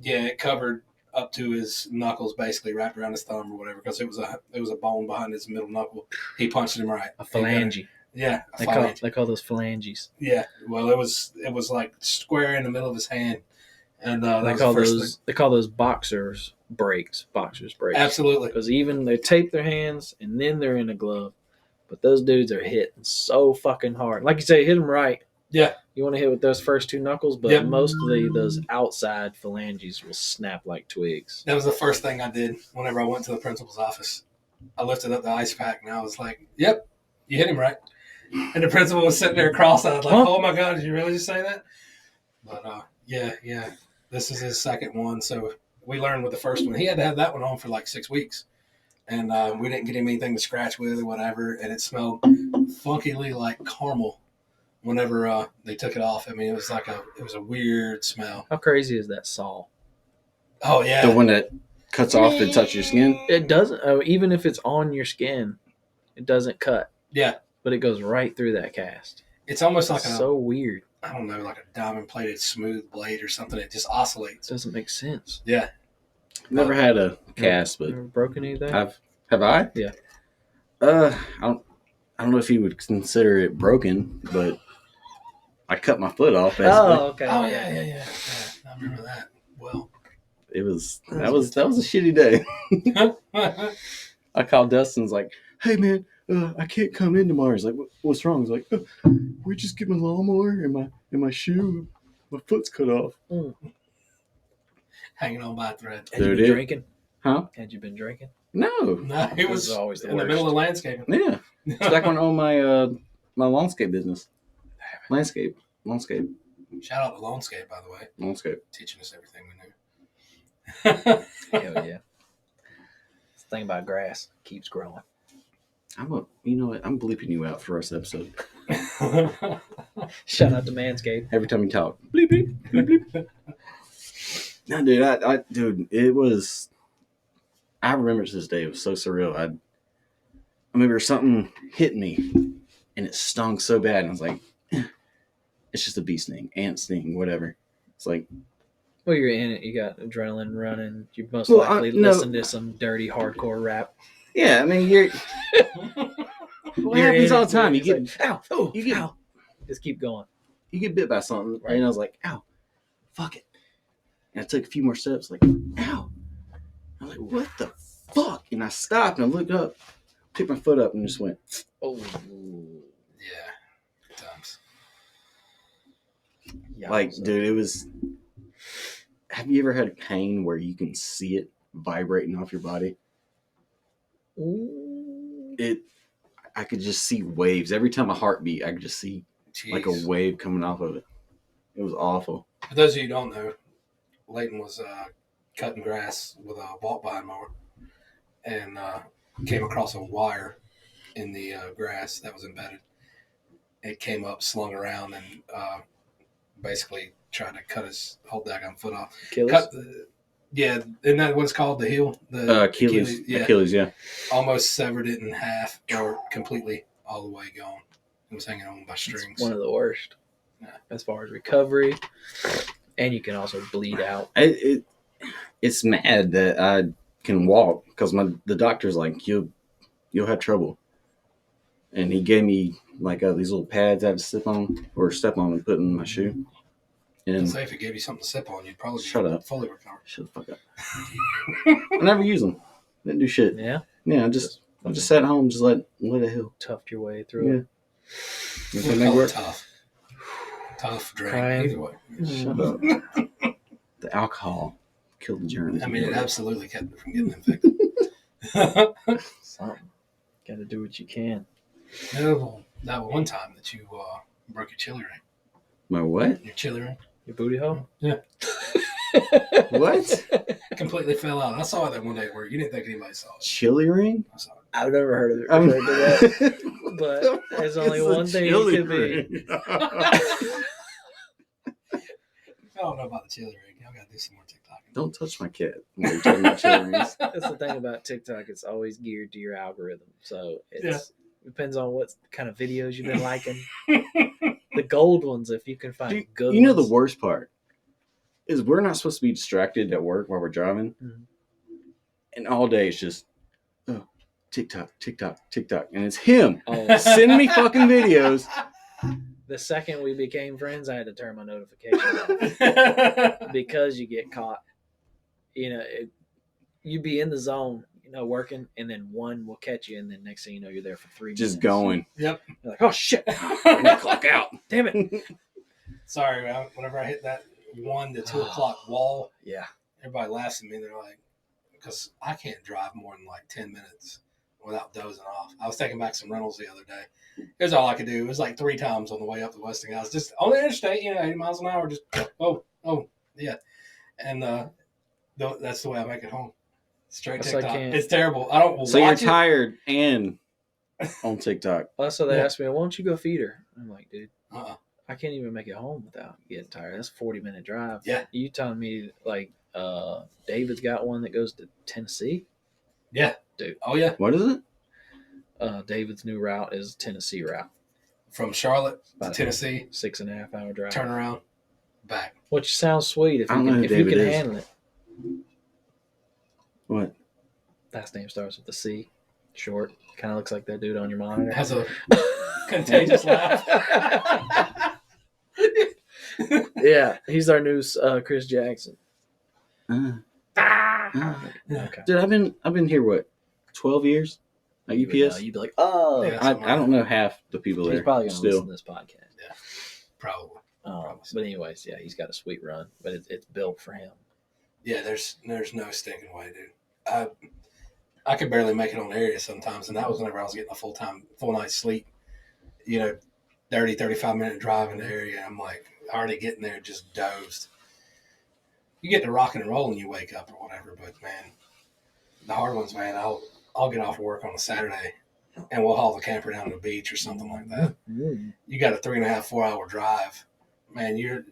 Yeah, it covered up to his knuckles, basically wrapped around his thumb or whatever, because it was a bone behind his middle knuckle. He punched him right. A phalange. Yeah, they call those phalanges. Yeah, well, it was like square in the middle of his hand, and they call those boxers breaks. Absolutely, because even they tape their hands and then they're in a glove, but those dudes are hitting so fucking hard. Like you say, hit them right. Yeah. You want to hit with those first 2 knuckles, but Yep. mostly those outside phalanges will snap like twigs. That was the first thing I did whenever I went to the principal's office. I lifted up the ice pack and I was like, "Yep, you hit him right." And the principal was sitting there cross-eyed, like, "Oh my God, did you really just say that?" But yeah, this is his second one. So we learned with the first one, he had to have that one on for like 6 weeks, and we didn't get him anything to scratch with or whatever, and it smelled funkily like caramel. Whenever they took it off, I mean, it was a weird smell. How crazy is that saw? Oh yeah, The one that cuts off and touches your skin. It doesn't, even if it's on your skin, it doesn't cut. Yeah, but it goes right through that cast. It's almost like so weird. I don't know, like a diamond plated smooth blade or something. It just oscillates. It doesn't make sense. Yeah. Never had a cast, but Never broken anything? have I? Yeah. I don't know if you would consider it broken, but I cut my foot off. Basically. Oh, okay. Oh yeah. I remember that. Well, it was that was a shitty day. I called Dustin's like, "Hey man, I can't come in tomorrow." He's like, "What's wrong?" He's like, "We just get my lawnmower and my shoe. My foot's cut off." Hanging on by a thread. Had you been drinking? Huh? Had you been drinking? No. It was always the in worst. the middle of landscaping. Yeah. It's back when I owned my landscape business. Landscape. Shout out to Lonescape, by the way. Landscape. Teaching us everything we knew. Hell yeah. The thing about grass keeps growing. You know what? I'm bleeping you out for the rest of the episode. Shout out to Manscaped. Every time you talk. Bleep, bleep, bleep, bleep. No, dude, dude, it was. I remember to this day. It was so surreal. I remember something hit me, and it stung so bad. And I was like, "It's just a bee sting, ant sting, whatever." It's like, well, you're in it. You got adrenaline running. You most likely listen to some dirty hardcore rap. Yeah, I mean, you're. What happens all the time? You get like, ow, ow. Just keep going. You get bit by something, right. And I was like, "Ow, fuck it." And I took a few more steps, like, "Ow." I'm like, "What the fuck?" And I stopped and I looked up, picked my foot up, and just went, "Oh, yeah." Good times. Like, dude, it was. Have you ever had pain where you can see it vibrating off your body? Ooh. I could just see waves every time a heartbeat. I could just see like a wave coming off of it. It was awful. For those of you who don't know, Leighton was cutting grass with a walk-behind mower and came across a wire in the grass that was embedded. It came up, slung around, and basically tried to cut his whole daggone foot off. Yeah, isn't that what it's called? The heel? The Achilles. Achilles, yeah. Almost severed it in half, or completely all the way gone. It was hanging on by strings. It's one of the worst, as far as recovery, and you can also bleed out. It's mad that I can walk because the doctor's like, you'll have trouble, and he gave me like these little pads I had to step on and put in my shoe. And say if it gave you something to sip on, you'd probably fully recover. Shut the fuck up. I never use them. Didn't do shit. Yeah. Yeah. I just sat at home, just let it heal. Toughed your way through it. Tough drink. Either way. Shut up. The alcohol killed the germs. I mean, it absolutely kept it from getting infected. Something. Got to do what you can. No, that one time that you broke your chili ring. My what? Your chili ring. Your booty hole? Yeah. What? Completely fell out. I saw that one day at work. You didn't think anybody saw it. Chili ring? I saw it. I've never heard of it referred to that. But there's only one thing it could be. I don't know about the chili ring. Y'all got to do some more TikTok. Don't touch my cat when you're talking about chili rings. That's the thing about TikTok. It's always geared to your algorithm. So it depends on what kind of videos you've been liking. The gold ones, if you can find good ones. You know the worst part is we're not supposed to be distracted at work while we're driving. Mm-hmm. And all day it's just, TikTok. And it's him. Oh. Send me fucking videos. The second we became friends, I had to turn my notifications off. Because you get caught. You know, you be in the zone, working, and then one will catch you, and then next thing you know, you're there for 3 minutes. Just going. Yep. You're like, oh, shit. I'm gonna clock out. Damn it. Sorry, man. Whenever I hit that 1 to 2 o'clock wall, Yeah. everybody laughs at me. They're like, because I can't drive more than like 10 minutes without dozing off. I was taking back some rentals the other day. Here's all I could do. It was like 3 times on the way up to Westinghouse. Just on the interstate, 80 miles an hour. Just, yeah. And that's the way I make it home. Straight That's like TikTok. can't- It's terrible. I don't So you're watch it. tired and on TikTok. Well, so they Yeah. asked me, why don't you go feed her? I'm like, dude, Uh-uh. I can't even make it home without getting tired. That's a 40-minute drive. Yeah. You telling me, like, David's got one that goes to Tennessee? Yeah. Dude. Oh, yeah. What is it? David's new route is Tennessee route. From Charlotte to About Tennessee, 6.5 hour drive. turn around, back. Which sounds sweet if I you don't know can, who if you David can is. handle it. What? Last name starts with the C. Short. Kind of looks like that dude on your monitor. Has a contagious laugh. Yeah, he's our new Chris Jackson. Uh, Okay. Dude, I've been here what, 12 years at You would know. UPS. You'd be like, oh. Yeah. I don't know half the people He's there. probably going to listen Still. to this podcast. Probably. But anyways, yeah, he's got a sweet run, but it's built for him. Yeah, there's no stinking way, dude. I could barely make it on area sometimes, and that was whenever I was getting a full night's sleep. 30, 35-minute drive in the area. I'm like already getting there, just dozed. You get to rocking and rolling, you wake up or whatever, but man, the hard ones, man, I'll get off work on a Saturday and we'll haul the camper down to the beach or something like that. You got a 3.5, 4 hour drive, man.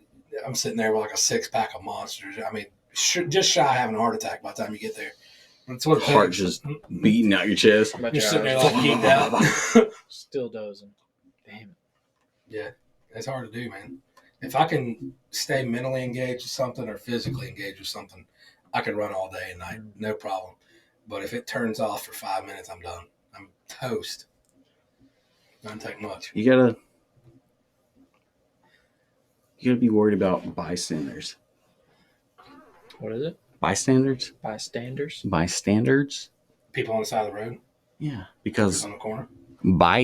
I'm sitting there with like a 6-pack of Monsters. I mean, just shy of having a heart attack by the time you get there. It's what Heart just beating out your chest. About You're your sitting there hours. like geeked out. Still dozing. Damn it. Yeah, it's hard to do, man. If I can stay mentally engaged with something or physically engaged with something, I can run all day and night, no problem. But if it turns off for 5 minutes, I'm done. I'm toast. Doesn't take much. You gotta be worried about bystanders. What is it? Bystanders? Bystanders? Bystanders? People on the side of the road, Yeah. Because on the corner. bystanders.